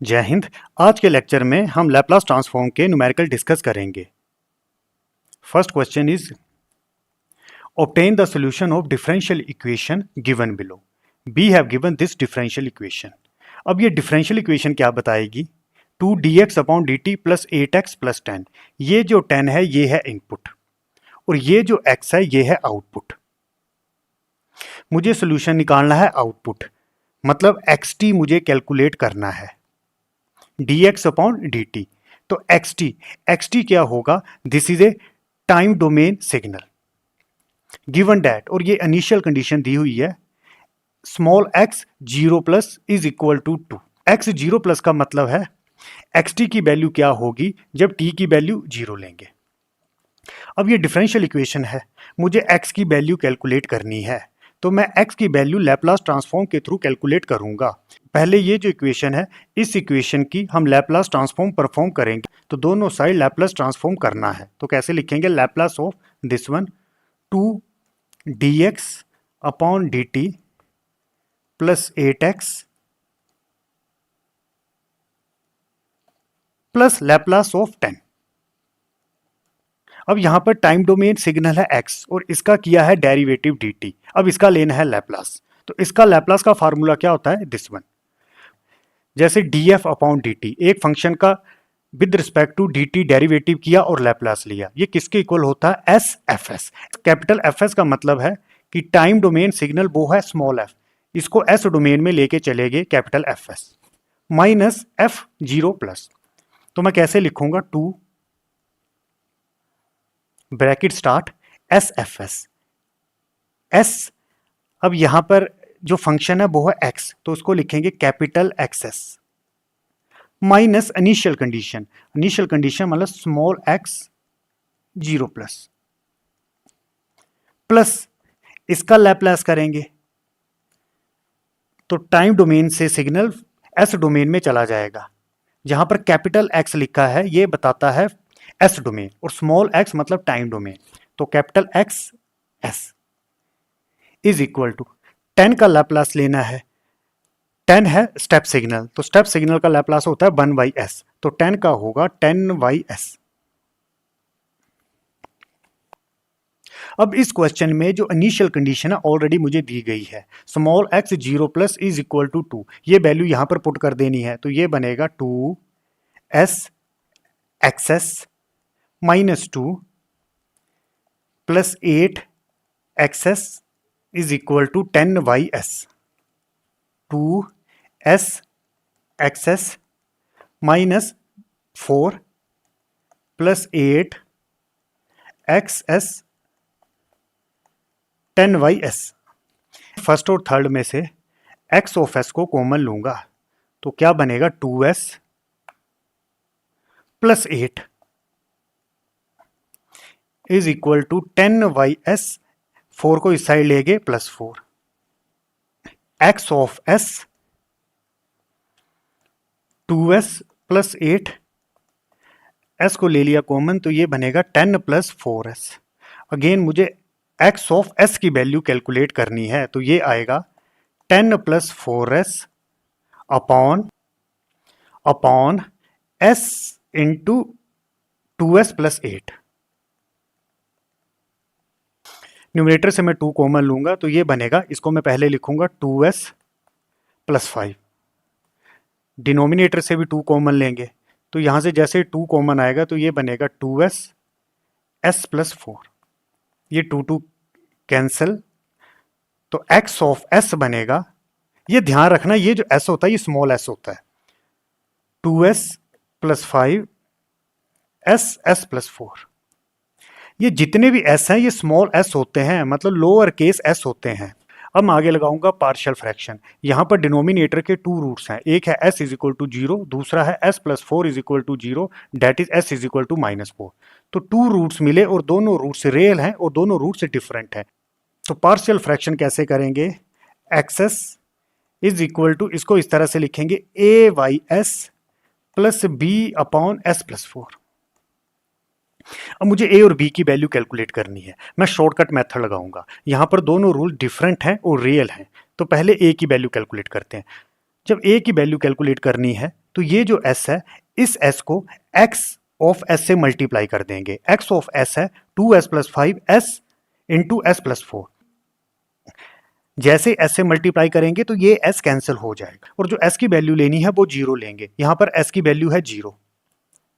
जय हिंद। आज के लेक्चर में हम लैप्लास ट्रांसफॉर्म के न्यूमेरिकल डिस्कस करेंगे। First question is obtain the solution of differential equation given below. B have given this differential equation. अब ये differential equation क्या बताएगी? 2dx upon dt plus 8x plus 10। ये जो 10 है ये है इनपुट और ये जो x है ये है आउटपुट। मुझे सोल्यूशन निकालना है आउटपुट, मतलब xt मुझे कैलकुलेट करना है dx अपॉन dt। तो xt क्या होगा? This is a time domain signal given that, और ये इनिशियल कंडीशन दी हुई है small x 0 plus is equal to 2। x 0 plus का मतलब है xt की वैल्यू क्या होगी जब t की वैल्यू 0 लेंगे। अब ये डिफरेंशियल इक्वेशन है, मुझे x की वैल्यू कैलकुलेट करनी है, तो मैं x की वैल्यू लैप्लास ट्रांसफॉर्म के थ्रू कैलकुलेट करूंगा। पहले ये जो इक्वेशन है, इस इक्वेशन की हम लैप्लास ट्रांसफॉर्म परफॉर्म करेंगे, तो दोनों साइड लैप्लास ट्रांसफॉर्म करना है। तो कैसे लिखेंगे? Laplace of this one 2dx upon dt plus 8x plus Laplace of 10। अब यहां पर टाइम डोमेन सिग्नल है x और इसका किया है डेरिवेटिव dt। अब इसका लेना है लैप्लास, तो इसका लैप्लास का फार्मूला क्या होता है? This one. जैसे df अपॉन dt, एक फंक्शन का with respect to dt derivative किया और लैप्लास लिया, ये किसके इक्वल होता है? SFS। कैपिटल FS का मतलब है कि टाइम डोमेन सिग्नल वो है स्मॉल f, इसको S डोमेन में लेके चलेंगे capital FS minus F0 plus. तो मैं कैसे लिखूंगा? 2 ब्रैकेट स्टार्ट SFS S। अब यहां पर जो फंक्शन है वो है x, तो उसको लिखेंगे capital XS minus initial condition मतलब स्मॉल x 0 प्लस प्लस इसका लैप्लास करेंगे, तो टाइम डोमेन से सिग्नल S डोमेन में चला जाएगा। जहां पर कैपिटल X लिखा है ये बताता है S डोमेन और स्मॉल x मतलब टाइम डोमेन, तो capital X S is equal to 10 का लैप्लास लेना है। 10 है स्टेप सिग्नल, तो स्टेप सिग्नल का लैप्लास होता है 1/s, तो 10 का होगा 10/s। अब इस क्वेश्चन में जो इनिशियल कंडीशन है ऑलरेडी मुझे दी गई है, small x 0 plus is equal to 2। ये वैल्यू यहां पर पुट कर देनी है, तो ये बनेगा 2s xs minus 2 plus 8 xs is equal to 10/s। 2s xs minus 4 plus 8 xs 10/s। First और थर्ड में से x ऑफ s को कॉमन लूंगा, तो क्या बनेगा? 2s plus 8 is equal to 10/s। 4 को इस साइड लेंगे plus 4 x of s 2s plus 8, s को ले लिया कॉमन, तो ये बनेगा 10 प्लस 4s। अगेन मुझे x ऑफ s की वैल्यू कैलकुलेट करनी है, तो ये आएगा 10 plus 4s upon s into 2s plus 8। Numerator से मैं 2 कॉमन लूंगा, तो ये बनेगा, इसको मैं पहले लिखूंगा 2s प्लस 5। डिनोमिनेटर से भी 2 कॉमन लेंगे, तो यहां से जैसे 2 कॉमन आएगा तो ये बनेगा 2s s प्लस 4। ये 2 कैंसिल, तो x ऑफ s बनेगा, ये ध्यान रखना ये जो s होता है ये स्मॉल s होता है, 2s प्लस 5 s प्लस 4। ये जितने भी s हैं ये स्मॉल s होते हैं, मतलब लोअर केस s होते हैं। अब मैं आगे लगाऊंगा पार्शियल फ्रैक्शन। यहां पर डिनोमिनेटर के 2 रूट्स हैं, एक है s इज इक्वल टू 0, दूसरा है s plus 4 is equal to 0, that is s is equal to minus 4। तो 2 रूट्स मिले और दोनों रूट्स रियल हैं और दोनों रूट्स डिफरेंट हैं। तो पार्शियल फ्रैक्शन कैसे करेंगे? एक्सेस इज इक्वल टू, इसको इस तरह से लिखेंगे a/s plus b upon s plus 4। अब मुझे a और b की वैल्यू कैलकुलेट करनी है, मैं शॉर्टकट मेथड लगाऊंगा। यहां पर दोनों रूल डिफरेंट हैं और रियल हैं, तो पहले a की वैल्यू कैलकुलेट करते हैं। जब a की वैल्यू कैलकुलेट करनी है तो ये जो s है इस s को x ऑफ s से मल्टीप्लाई कर देंगे। x ऑफ s है 2s plus 5s into s plus 4। जैसे s से मल्टीप्लाई करेंगे तो ये s कैंसिल हो जाएगा और जो s की वैल्यू लेनी है वो 0 लेंगे। यहां पर s की वैल्यू है 0,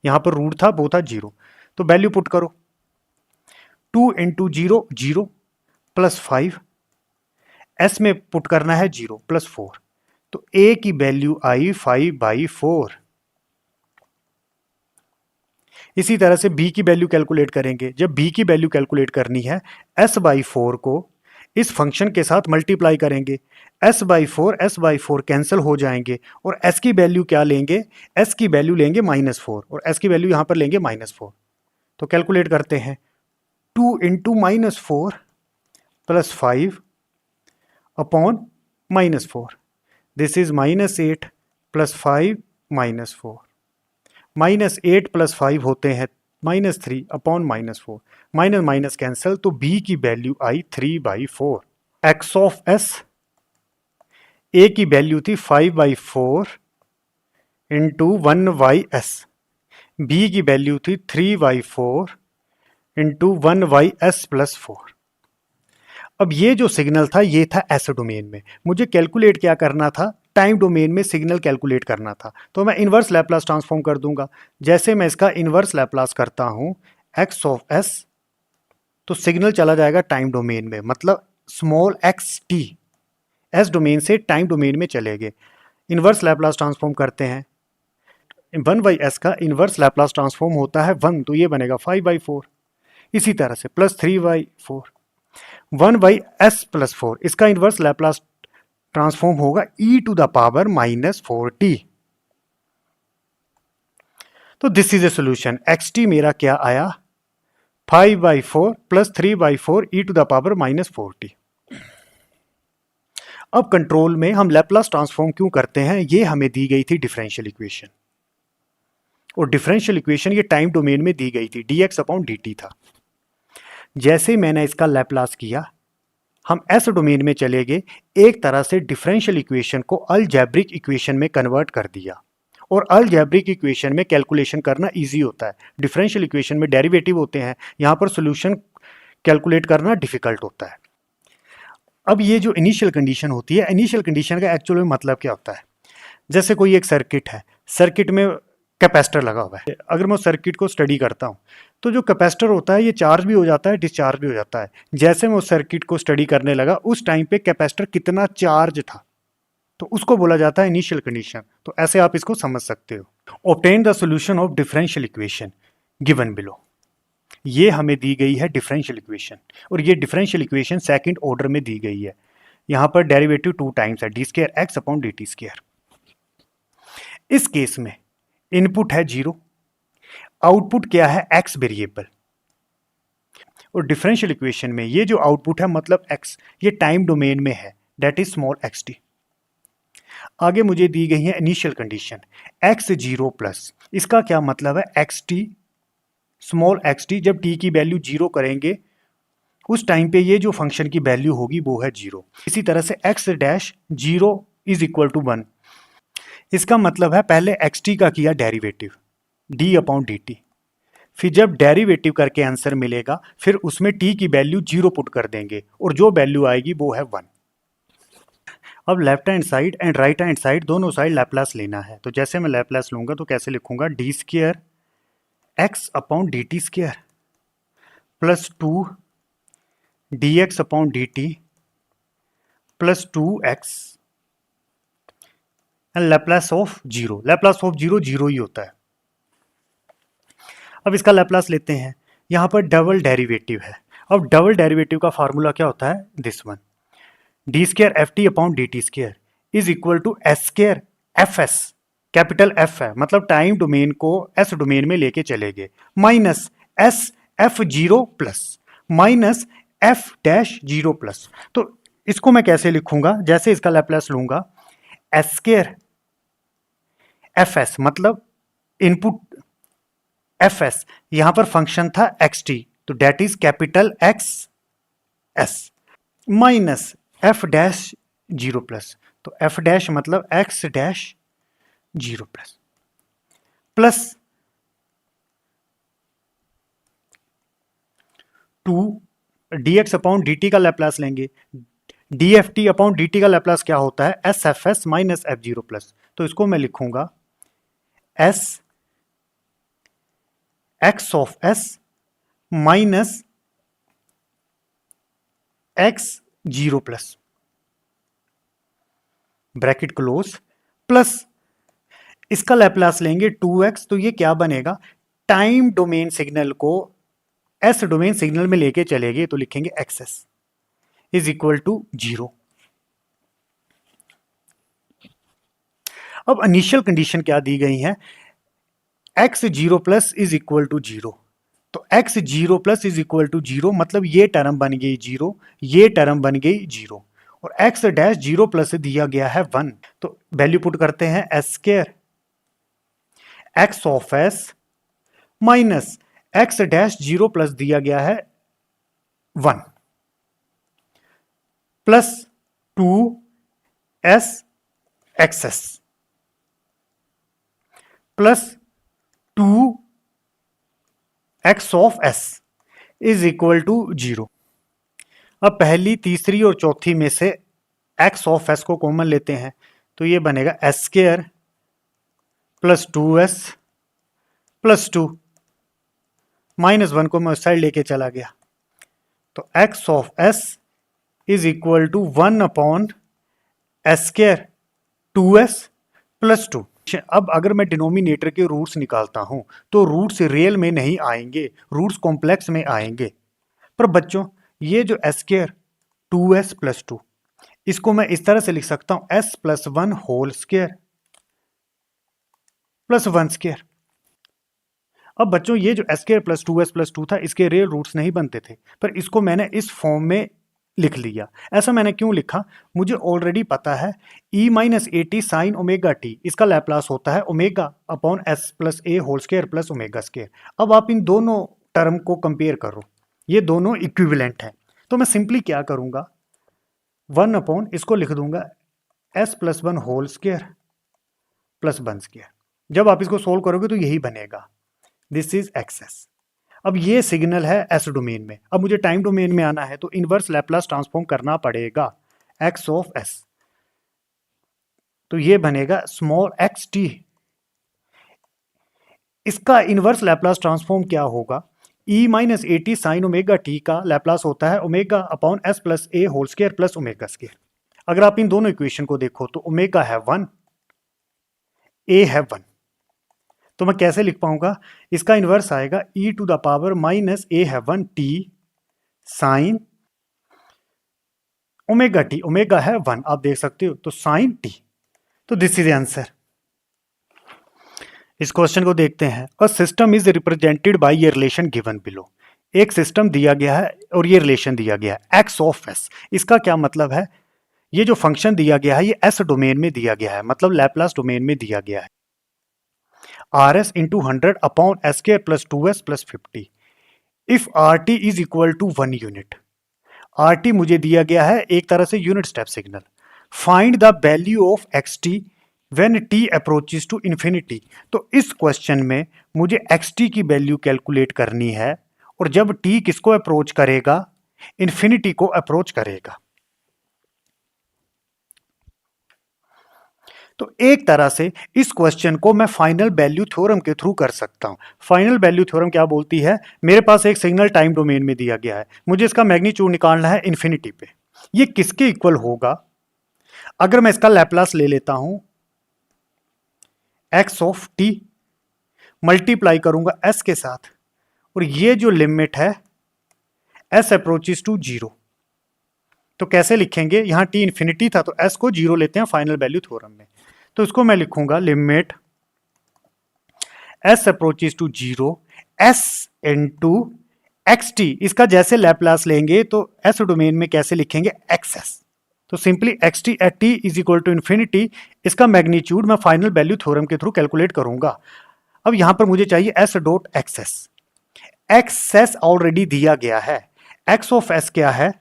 यहां पर रूट था वो था 0, तो वैल्यू पुट करो 2 इंटू 0 0 प्लस 5, s में पुट करना है 0 प्लस 4, तो a की वैल्यू आई 5/4। इसी तरह से b की वैल्यू कैलकुलेट करेंगे। जब b की वैल्यू कैलकुलेट करनी है s/4 को इस फंक्शन के साथ मल्टीप्लाई करेंगे। s/4 कैंसिल हो जाएंगे और s की वैल्यू क्या लेंगे, s की वैल्यू लेंगे -4 और s की वैल्यू यहां पर लेंगे -4। तो कैलकुलेट करते हैं 2 into -4 plus 5 upon -4, this is -8 plus 5 -4, -8 plus 5 होते हैं -3 अपॉन -4, माइनस माइनस कैंसिल, तो b की value I 3/4। x of s, a की वैल्यू थी 5/4 इंटू 1/s, b की वैल्यू थी 3/4 इंटू 1/s प्लस 4। अब ये जो सिग्नल था ये था एस डोमेन में, मुझे कैलकुलेट क्या करना था, टाइम डोमेन में सिग्नल कैलकुलेट करना था। तो मैं इनवर्स लैप्लास ट्रांसफॉर्म कर दूंगा। जैसे मैं इसका इनवर्स लैप्लास करता हूं x ऑफ s, तो सिग्नल चला जाएगा टाइम डोमेन में, मतलब small X T S domain से टाइम डोमेन में चले गए। इनवर्स लैप्लास ट्रांसफॉर्म करते हैं, 1/s का इनवर्स लैप्लास ट्रांसफॉर्म होता है 1, तो ये बनेगा 5/4। इसी तरह से प्लस 3/4, 1/s प्लस 4, इसका इनवर्स लैप्लास ट्रांसफॉर्म होगा e to the power -4t। तो this is a solution. xt मेरा क्या आया, 5/4 plus 3/4 e to the power -4t। अब कंट्रोल में हम लैप्लास ट्रांसफॉर्म क्यों करते हैं, ये हमें दी गई थी डिफरेंशियल इक्वेशन, और डिफरेंशियल इक्वेशन ये टाइम डोमेन में दी गई थी, dx/dt था। जैसे मैंने इसका लैप्लास किया, हम एस डोमेन में चले गए, एक तरह से डिफरेंशियल इक्वेशन को अलजेब्रिक इक्वेशन में कन्वर्ट कर दिया। और अलजेब्रिक इक्वेशन में कैलकुलेशन करना इजी होता है, डिफरेंशियल इक्वेशन में डेरिवेटिव होते हैं, यहां पर सॉल्यूशन कैलकुलेट करना डिफिकल्ट होता है। अब ये जो इनिशियल कंडीशन होती है, इनिशियल कंडीशन का एक्चुअल में मतलब क्या होता है, जैसे कोई एक सर्किट है, सर्किट में कैपेसिटर लगा हुआ है। अगर मैं उस सर्किट को स्टडी करता हूँ तो जो कैपेसिटर होता है ये चार्ज भी हो जाता है, डिस्चार्ज भी हो जाता है। जैसे मैं उस सर्किट को स्टडी करने लगा, उस टाइम पे कैपेसिटर कितना चार्ज था, तो उसको बोला जाता है इनिशियल कंडीशन। तो ऐसे आप इसको समझ सकते हो। Obtain the solution of differential equation given below, ये हमें दी गई है डिफरेंशियल इक्वेशन, और ये डिफरेंशियल इक्वेशन सेकंड ऑर्डर में दी गई है। यहां पर डेरिवेटिव 2 टाइम्स है, d2x/dt²। इस केस में इनपुट है 0, आउटपुट क्या है, x वेरिएबल, और डिफरेंशियल इक्वेशन में ये जो आउटपुट है मतलब x, ये टाइम डोमेन में है, दैट इज स्मॉल xt। आगे मुझे दी गई है इनिशियल कंडीशन x0 प्लस, इसका क्या मतलब है, xt स्मॉल xt, जब t की वैल्यू 0 करेंगे उस टाइम पे ये जो फंक्शन की वैल्यू होगी वो है 0। इसी तरह से x'0 इज इक्वल टू 1, इसका मतलब है पहले xt का किया डेरिवेटिव d/dt, फिर जब डेरिवेटिव करके आंसर मिलेगा फिर उसमें t की वैल्यू 0 पुट कर देंगे और जो वैल्यू आएगी वो है 1। अब left hand side and right hand side दोनों साइड लैप्लास लेना है। तो जैसे मैं लैप्लास लूंगा तो कैसे लिखूंगा, d2x/dt² plus 2 dx/dt plus 2x and Laplace of 0, Laplace of 0 0 ही होता है। अब इसका लैप्लास लेते हैं, यहां पर डबल डेरिवेटिव है। अब डबल डेरिवेटिव का फार्मूला क्या होता है, this one, d2ft/dt² is equal to s² fs, capital F है मतलब टाइम डोमेन को s डोमेन में लेके चले गए, minus s f0 plus minus f'0 plus. तो इसको मैं कैसे लिखूंगा, जैसे इसका लैप्लास लूंगा, s² fs मतलब इनपुट fs, यहां पर फंक्शन था xt, तो that is capital x s, minus f'0 plus, तो एफ डैश मतलब X dash 0 plus 2 D X upon D T का लैप्लास लेंगे। D F T upon D T का लैप्लास क्या होता है? S F S minus F 0 plus. तो इसको मैं लिखूंगा S X of S minus X 0 plus bracket close plus इसका लैप्लास लेंगे 2x। तो ये क्या बनेगा? टाइम डोमेन सिग्नल को एस डोमेन सिग्नल में लेके चलेंगे तो लिखेंगे एक्सेस इज इक्वल टू 0। अब इनिशियल कंडीशन क्या दी गई है? x 0 plus is equal to 0। तो x 0 plus is equal to 0 मतलब ये टर्म बन गई 0, ये टर्म बन गई 0 और x डैश 0 प्लस दिया गया है 1। तो वैल्यू पुट करते हैं S square X of S minus X dash 0 plus दिया गया है 1 plus 2 S X S plus 2 X of S is equal to 0। अब पहली, तीसरी और चौथी में से एक्स ऑफ एस को कॉमन लेते हैं तो ये बनेगा S square plus 2s plus 2 minus 1 को मैं उस साइड लेके चला गया तो X of S is equal to 1 upon S square 2s plus 2। अब अगर मैं डिनोमिनेटर के रूट्स निकालता हूं तो रूट्स रियल में नहीं आएंगे, रूट्स कॉम्प्लेक्स में आएंगे। पर बच्चों ये जो एस स्क्वायर 2s प्लस 2 इसको मैं इस तरह से लिख सकता हूं s plus 1 whole square plus 1 square. अब बच्चों ये जो S square plus 2s plus 2 था इसके रियल रूट्स नहीं बनते थे, पर इसको मैंने इस फॉर्म में लिख लिया। ऐसा मैंने क्यों लिखा? मुझे ऑलरेडी पता है e minus A T sine omega T इसका लैप्लास होता है omega upon S plus A whole square plus omega square. अब आप इन दोनों टर्म को कंपेयर करो, ये दोनों इक्विवेलेंट हैं। तो मैं सिंपली क्या करूंगा 1 अपॉन इसको लिख दूंगा S plus 1 whole square plus 1 square. जब आप इसको सोल्व करोगे तो यही बनेगा, दिस इज एक्सेस। अब ये सिग्नल है एस डोमेन में। अब मुझे टाइम डोमेन में आना है तो इनवर्स लैप्लास ट्रांसफॉर्म करना पड़ेगा एक्स ऑफ एस। तो ये बनेगा स्मॉल एक्स टी। इसका इनवर्स लैप्लास ट्रांसफॉर्म क्या होगा? e minus A T sine omega T का लैप्लास होता है omega upon S plus A whole square plus omega square. अगर आप इन दोनों इक्वेशन को देखो तो ओमेगा है 1, ए है 1, तो मैं कैसे लिख पाऊंगा? इसका इनवर्स आएगा e to the power minus A है 1 T sine omega T. Omega है 1 आप देख सकते हो, तो साइन टी। तो दिस इज आंसर। इस क्वेश्चन को देखते हैं। A system is represented by ये रिलेशन गिवन बिलो। एक सिस्टम दिया गया है और ये रिलेशन दिया गया है एक्स ऑफ एस। इसका क्या मतलब है? ये जो फंक्शन दिया गया है ये एस डोमेन में दिया गया है, मतलब लैप्लास डोमेन में दिया गया है R S into 100 upon S square plus 2s plus 50 if R T is equal to 1 unit. R T मुझे दिया गया है एक तरह से unit step signal. Find the value of X T when T approaches to infinity. तो इस question में मुझे एक्स टी की वैल्यू कैलकुलेट करनी है और जब टी किसको अप्रोच करेगा? इंफिनिटी को अप्रोच करेगा। तो एक तरह से इस क्वेश्चन को मैं फाइनल वैल्यू थ्योरम के थ्रू कर सकता हूं। फाइनल वैल्यू थ्योरम क्या बोलती है? मेरे पास एक सिग्नल टाइम डोमेन में दिया गया है, मुझे इसका मैग्नीट्यूड निकालना है इन्फिनिटी पे। ये किसके इक्वल होगा? अगर मैं इसका लैप्लास ले लेता हूं एक्स ऑफ टी मल्टीप्लाई करूंगा एस के साथ, और ये जो लिमिट है एस अप्रोचेस टू 0, तो कैसे लिखेंगे? यहां टी इन्फिनिटी था तो एस को 0 लेते हैं फाइनल वैल्यू थ्योरम में। तो इसको मैं लिखूंगा limit S approaches to 0 S into X T. इसका जैसे लैप्लास लेंगे तो एस डोमेन में कैसे लिखेंगे? एक्स। तो simply X T at T is equal to infinity. इसका मैग्नीट्यूड मैं फाइनल वैल्यू थ्योरम के थ्रू कैलकुलेट करूंगा। अब यहां पर मुझे चाहिए S dot X S. X S already दिया गया है। एक्स ऑफ एस क्या है?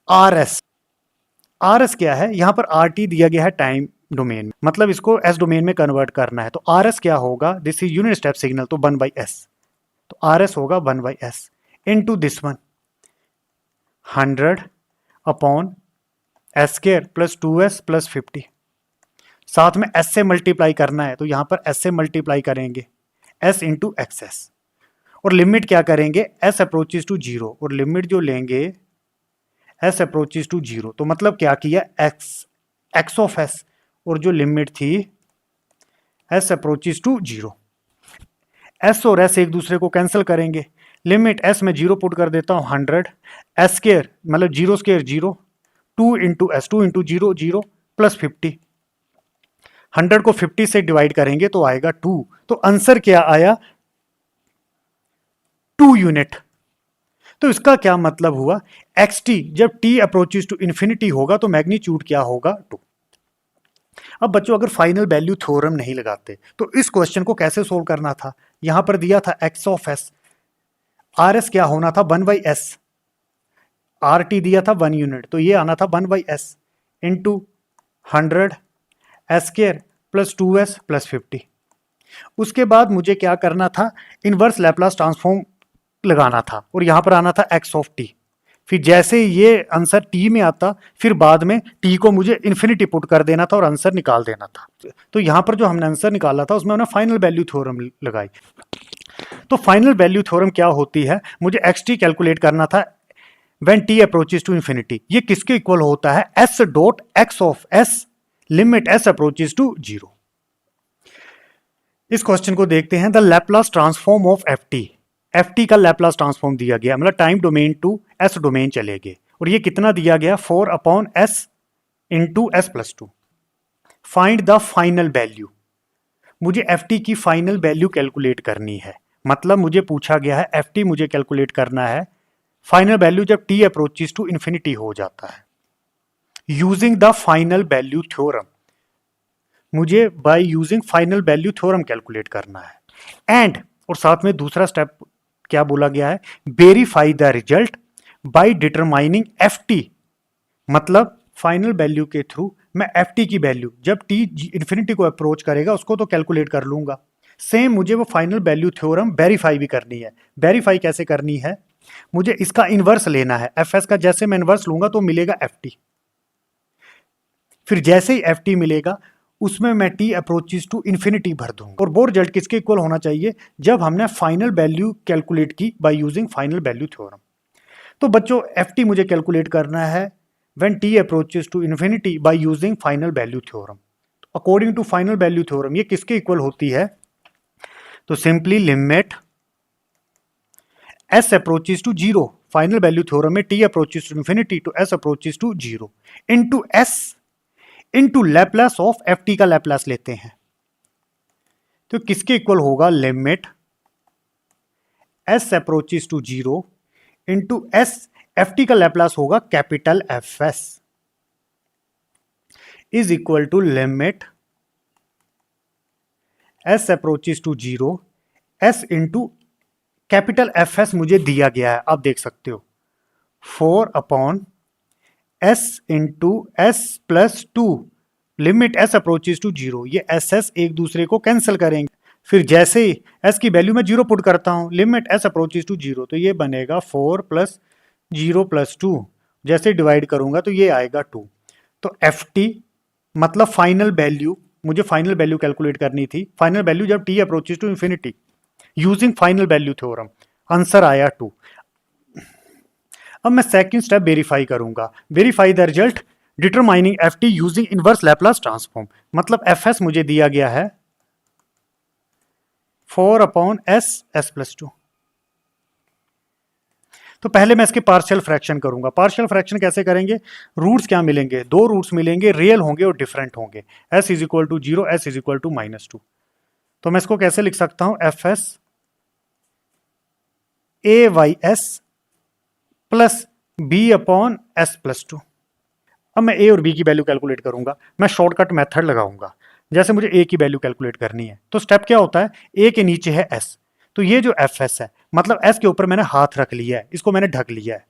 आर एस आर एस क्या है, यहाँ पर आर टी दिया गया है टाइम डोमेन में, मतलब इसको एस डोमेन में कन्वर्ट करना है। तो आर एस क्या होगा, this is unit step signal, तो 1/s, तो आर एस होगा 1/s into this one 100 upon S square plus 2s plus 50, साथ में s से मल्टीप्लाई करना है, तो यहां पर s से मल्टीप्लाई करेंगे s इंटू एक्स, और लिमिट क्या करेंगे, s अप्रोचेस टू 0, और लिमिट जो लेंगे s अप्रोचेस टू 0, तो मतलब क्या किया, x ऑफ s, और जो लिमिट थी s अप्रोचेस टू 0, s और s एक दूसरे को कैंसिल करेंगे, लिमिट s में 0 पुट कर देता हूं 100, s स्क्वायर मतलब 0 square 0, 2 into S, 2 into 0 0 plus 50, 100 को 50 से डिवाइड करेंगे तो आएगा 2, तो आंसर क्या आया, 2 यूनिट। तो इसका क्या मतलब हुआ, एक्स टी जब टी अप्रोचेस टू इंफिनिटी होगा तो मैग्नीट्यूड क्या होगा, 2। अब बच्चों अगर फाइनल वैल्यू थ्योरम नहीं लगाते तो इस क्वेश्चन को कैसे सोल्व करना था, यहां पर दिया था x of S, R S क्या होना था 1/s, आर टी दिया था 1 यूनिट, तो ये आना था 1/s into 100 S square plus 2s plus 50। उसके बाद मुझे क्या करना था, इनवर्स लैप्लास ट्रांसफॉर्म लगाना था, और यहां पर आना था एक्स ऑफ टी, फिर जैसे ये आंसर टी में आता फिर बाद में टी को मुझे इन्फिनिटी पुट कर देना था और आंसर निकाल देना था। तो यहां पर जो हमने आंसर निकाला था उसमें हमने फाइनल वैल्यू थ्योरम लगाई। तो फाइनल वैल्यू थ्योरम क्या होती है, मुझे एक्स टी कैलकुलेट करना था when T approaches to infinity, ये किसके इक्वल होता है, S dot X of S limit S approaches to 0। इस क्वेश्चन को देखते हैं, the Laplace transform of F T का लैप्लास ट्रांसफॉर्म दिया गया, मतलब time domain to S domain चले गए, और ये कितना दिया गया 4/s into S plus 2। Find the final value, मुझे एफ टी की फाइनल वैल्यू कैलकुलेट करनी है, मतलब मुझे पूछा गया है एफ टी मुझे कैलकुलेट करना है फाइनल वैल्यू जब टी अप्रोचेस टू इन्फिनिटी हो जाता है, using the final value theorem, मुझे by using final value theorem calculate करना है। एंड और साथ में दूसरा स्टेप क्या बोला गया है, verify the result by determining F T, मतलब फाइनल वैल्यू के थ्रू मैं एफ टी की वैल्यू जब टी इन्फिनिटी को अप्रोच करेगा उसको तो कैलकुलेट कर लूंगा, सेम मुझे वो फाइनल वैल्यू थ्योरम वेरीफाई भी करनी है। वेरीफाई कैसे करनी है, मुझे इसका इनवर्स लेना है, एफ एस का जैसे मैं इनवर्स लूंगा तो मिलेगा एफ टी, फिर जैसे ही एफ टी मिलेगा उसमें मैं टी अप्रोचेस टू इन्फिनिटी भर दूंगा, और वो रिजल्ट किसके इक्वल होना चाहिए, जब हमने फाइनल वैल्यू कैलकुलेट की by using final value theorem. तो बच्चों एफ टी मुझे कैलकुलेट करना है when T approaches to infinity by using final value theorem. According to final value theorem ये किसके इक्वल होती है, तो simply limit S approaches to 0, final value theorem में t approaches to infinity to s approaches to 0 into s into Laplace of F T का Laplace लेते हैं, तो किसके इक्वल होगा, limit S approaches to 0 into S, F T का Laplace होगा capital F S is equal to limit S approaches to 0 S into capital F S मुझे दिया गया है, आप देख सकते हो 4/s into S plus 2 limit S approaches to 0, ये एस एस एक दूसरे को कैंसिल करेंगे, फिर जैसे ही एस की वैल्यू में 0 पुट करता हूं लिमिट एस अप्रोचेस टू 0, तो ये बनेगा 4 + 0 + 2, जैसे डिवाइड करूंगा तो ये आएगा 2। तो एफ टी मतलब फाइनल वैल्यू, मुझे फाइनल वैल्यू कैलकुलेट करनी थी, फाइनल वैल्यू जब T approaches to infinity using final value theorem, answer आया 2। अब मैं सेकंड स्टेप वेरीफाई करूंगा, verify the result determining F T using inverse Laplace transform, मतलब एफ एस मुझे दिया गया है 4/s s + 2। तो पहले मैं इसके पार्शियल फ्रैक्शन करूंगा, पार्शियल फ्रैक्शन कैसे करेंगे, रूट्स क्या मिलेंगे, दो रूट्स मिलेंगे, रियल होंगे और डिफरेंट होंगे, s = 0 s = -2, तो मैं इसको कैसे लिख सकता हूं, F S AYS plus B/s + 2। अब मैं ए और बी की वैल्यू कैलकुलेट करूंगा, मैं शॉर्टकट मेथड लगाऊंगा, जैसे मुझे ए की वैल्यू कैलकुलेट करनी है तो स्टेप क्या होता है, ए के नीचे है एस, तो ये जो एफ एस है मतलब एस के ऊपर मैंने हाथ रख लिया है, इसको मैंने ढक लिया है,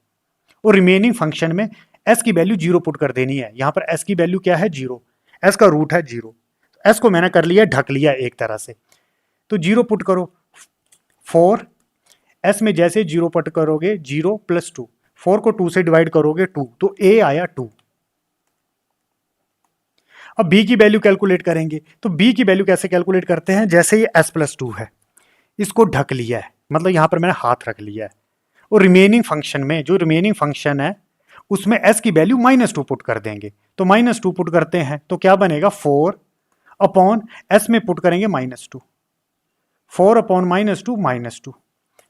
और रिमेनिंग फंक्शन में एस की वैल्यू 0 पुट कर देनी है। यहाँ पर एस की वैल्यू क्या है 0, एस का रूट है 0, एस को मैंने कर लिया ढक लिया एक तरह से, तो 0 पुट करो 4, एस में जैसे 0 पुट करोगे 0 + 2, 4 को 2 से डिवाइड करोगे 2, तो ए आया 2। अब बी की वैल्यू कैलकुलेट करेंगे, तो बी की वैल्यू कैसे कैलकुलेट करते हैं, जैसे ये s + 2 है, इसको ढक लिया है, मतलब यहां पर मैंने हाथ रख लिया है, और रिमेनिंग फंक्शन में जो रिमेनिंग फंक्शन है उसमें s की वैल्यू -2 पुट कर देंगे, तो -2 पुट करते हैं तो क्या बनेगा 4 अपॉन s में पुट करेंगे -2, 4 अपॉन -2,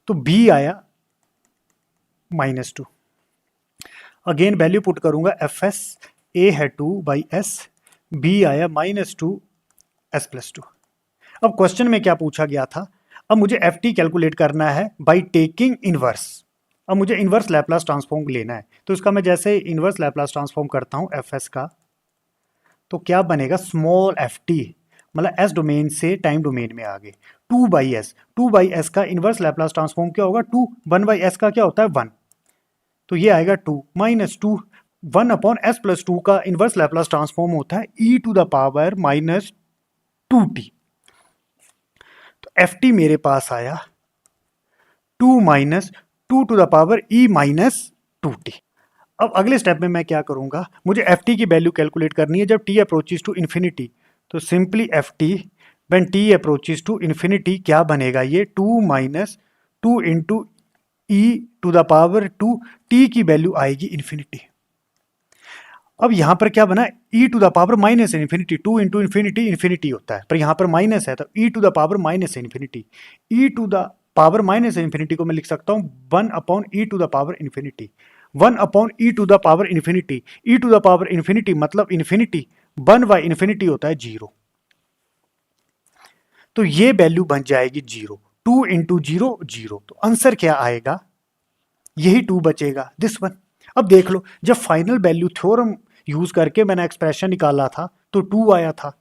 तो b आया -2। अगेन वैल्यू पुट करूंगा fs, a है 2/s, b आया -2 s + 2। अब क्वेश्चन में क्या पूछा गया था, अब मुझे ft कैलकुलेट करना है बाय टेकिंग इनवर्स। अब मुझे इनवर्स लैप्लास ट्रांसफॉर्म लेना है, तो इसका मैं जैसे इनवर्स लैप्लास ट्रांसफॉर्म करता हूं fs का, तो क्या बनेगा स्मॉल ft, मतलब s डोमेन से टाइम डोमेन में आ गए, 2/s का इनवर्स लैप्लास ट्रांसफॉर्म क्या होगा 2, 1/s का क्या होता है 1, तो ये आएगा 2 -2, 1 अपॉन s + 2 का इनवर्स लैप्लास ट्रांसफॉर्म होता है e⁻⁻2t। तो ft मेरे पास आया 2 - 2e-2t। अब अगले स्टेप में मैं क्या करूंगा, मुझे ft की वैल्यू कैलकुलेट करनी है जब t अप्रोचेस टू इन्फिनिटी, तो simply ft when t approaches to infinity क्या बनेगा, ये 2 - 2 × e⁻2, t की वैल्यू आएगी इन्फिनिटी। अब यहां पर क्या बना e⁻⁻∞, 2 × इन्फिनिटी होता है, पर यहां पर माइनस है तो e⁻∞, e⁻∞ को मैं लिख सकता हूं 1 upon e⁻∞, 1 upon e⁻∞, e⁻∞ मतलब इन्फिनिटी, 1/∞ होता है 0, तो ये वैल्यू बन जाएगी 0, 2 × 0 0, तो आंसर क्या आएगा, यही 2 बचेगा, दिस वन। अब देख लो जब फाइनल वैल्यू थ्योरम यूज करके मैंने एक्सप्रेशन निकाला था तो 2 आया था,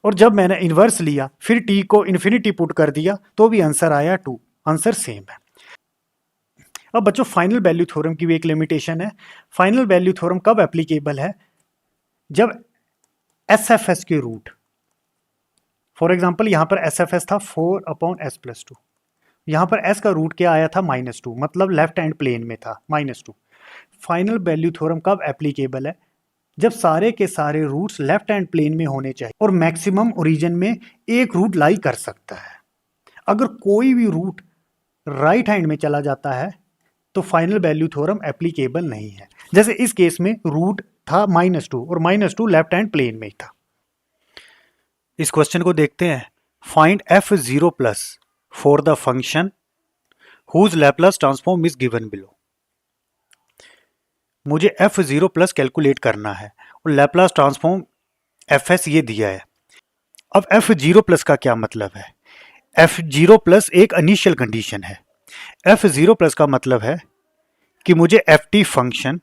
और जब मैंने इनवर्स लिया फिर t को इन्फिनिटी पुट कर दिया तो भी आंसर आया 2, आंसर सेम है। अब बच्चों फाइनल वैल्यू थ्योरम की भी एक लिमिटेशन है। फाइनल वैल्यू थ्योरम कब एप्लीकेबल है, जब SFS के रूट, फॉर एग्जांपल यहां पर SFS था 4/s + 2, यहां पर s का रूट क्या आया था -2, मतलब लेफ्ट हैंड प्लेन में था -2। फाइनल वैल्यू थ्योरम कब एप्लीकेबल है, जब सारे के सारे रूट्स लेफ्ट हैंड प्लेन में होने चाहिए और मैक्सिमम ओरिजिन में एक रूट लाई कर सकता है। अगर कोई भी रूट राइट हैंड में चला जाता है तो फाइनल वैल्यू थ्योरम एप्लीकेबल नहीं है। जैसे इस केस में रूट था -2 और -2 लेफ्ट हैंड प्लेन में ही था। इस क्वेश्चन को देखते हैं, find f0+ for the function whose Laplace transform is given below. मुझे f0+ कैलकुलेट करना है और लैप्लास ट्रांसफॉर्म fs ये दिया है। अब f0+ का क्या मतलब है, f0+ एक इनिशियल कंडीशन है। f0+ का मतलब है कि मुझे ft function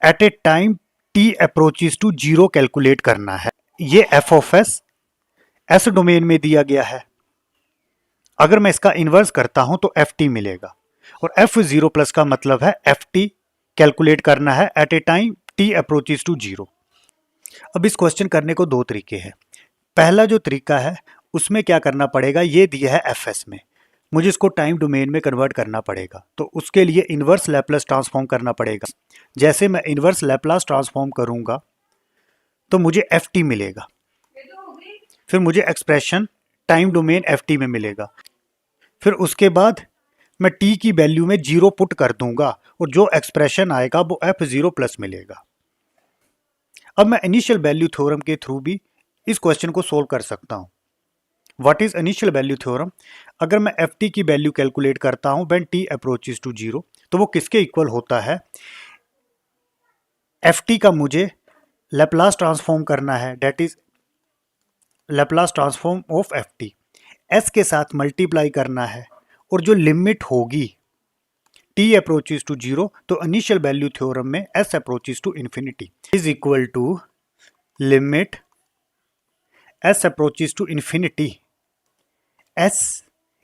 at a time t approaches to 0 calculate करना है। ये f ऑफ s डोमेन में दिया गया है, अगर मैं इसका इन्वर्स करता हूं तो ft मिलेगा, और f0+ का मतलब है ft कैलकुलेट करना है at a time t approaches to 0। अब इस क्वेश्चन करने को दो तरीके हैं। पहला जो तरीका है उसमें क्या करना पड़ेगा, ये दिया है fs में, मुझे इसको टाइम डोमेन में कन्वर्ट करना पड़ेगा, तो उसके लिए इन्वर्स लैप्लास ट्रांसफॉर्म करना पड़ेगा। जैसे मैं इन्वर्स लैप्लास ट्रांसफॉर्म करूंगा तो मुझे ft मिलेगा, फिर मुझे एक्सप्रेशन टाइम डोमेन ft में मिलेगा, फिर उसके बाद मैं t की वैल्यू में 0 पुट कर दूंगा और जो एक्सप्रेशन आएगा वो f0+ मिलेगा। अब मैं इनिशियल वैल्यू थ्योरम के थ्रू भी इस क्वेश्चन को सोल्व कर सकता हूं। What is initial value theorem, अगर मैं ft की वैल्यू कैलकुलेट करता हूं व्हेन t अप्रोचेस टू 0, तो वो किसके इक्वल होता है, ft का मुझे लैप्लास ट्रांसफॉर्म करना है, that is Laplace transform of ft, s के साथ मल्टीप्लाई करना है, और जो लिमिट होगी t अप्रोचेस टू 0, तो इनिशियल वैल्यू थ्योरम में s approaches to infinity is equal to limit s approaches to infinity s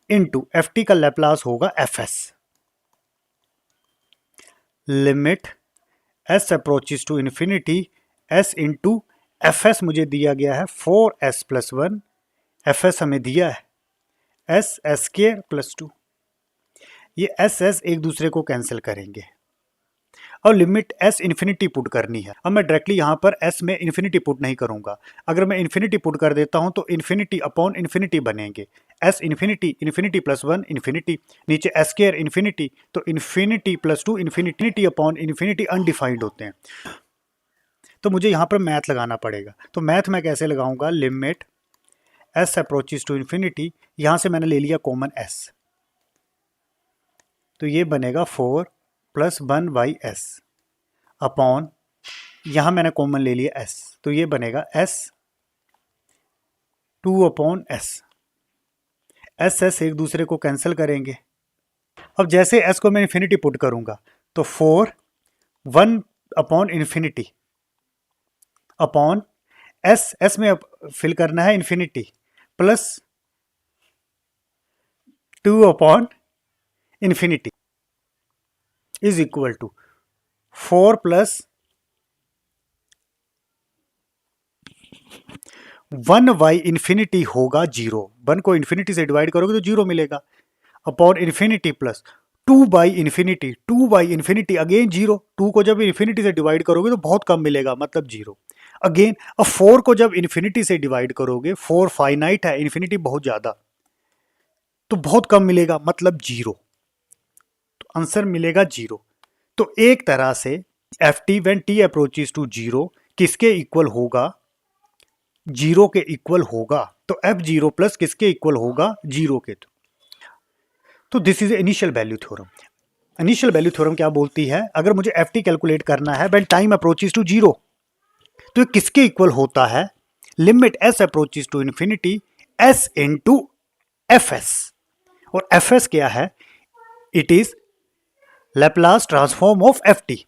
into ft का लैप्लास होगा fs। Limit S approaches to infinity S into F S मुझे दिया गया है 4s plus 1, F S हमें दिया है एस स्क्वायर प्लस 2। ये एस एस एक दूसरे को कैंसिल करेंगे और लिमिट एस इन्फिनिटी पुट करनी है। अब मैं डायरेक्टली यहाँ पर एस में इन्फिनिटी पुट नहीं करूँगा। अगर मैं इन्फिनिटी पुट कर देता हूँ तो इन्फिनिटी अपॉन इन्फिनिटी बनेंगे। S infinity, infinity plus 1 infinity, नीचे एस स्क्वायर इन्फिनिटी, तो infinity plus 2 infinity upon infinity undefined होते हैं। तो मुझे यहाँ पर मैथ लगाना पड़ेगा। तो मैथ मैं कैसे लगाऊंगा? Limit S approaches to infinity, यहाँ से मैंने ले लिया कॉमन एस, तो ये बनेगा 4 प्लस 1 बाई एस अपॉन, यहाँ मैंने कॉमन ले लिया एस, तो ये बनेगा S 2 upon S. S S एक दूसरे को कैंसिल करेंगे। अब जैसे एस को मैं इन्फिनिटी पुट करूंगा तो 4 1 upon infinity upon S, S में फिल करना है infinity, plus 2 upon infinity is equal to 4 plus 1 by infinity होगा 0, 1 को इन्फिनिटी से डिवाइड करोगे तो 0 मिलेगा, upon infinity plus 2 by infinity, 2 by infinity again 0, 2 को जब इन्फिनिटी से डिवाइड करोगे तो बहुत कम मिलेगा, मतलब 0 अगेन। अब 4 को जब इन्फिनिटी से डिवाइड करोगे, 4 फाइनाइट है, इन्फिनिटी बहुत ज्यादा, तो बहुत कम मिलेगा, मतलब 0, तो आंसर मिलेगा 0। तो एक तरह से F T when T approaches to 0 किसके इक्वल होगा? 0 के इक्वल होगा। तो f0 प्लस किसके इक्वल होगा? 0 के। तो this is initial value theorem. Initial value theorem क्या बोलती है? अगर मुझे एफ टी कैलकुलेट करना है व्हेन टाइम अप्रोचेस टू 0, तो ये किसके इक्वल होता है? Limit S approaches to infinity S into F S, और एफ एस क्या है? It is Laplace transform of F T.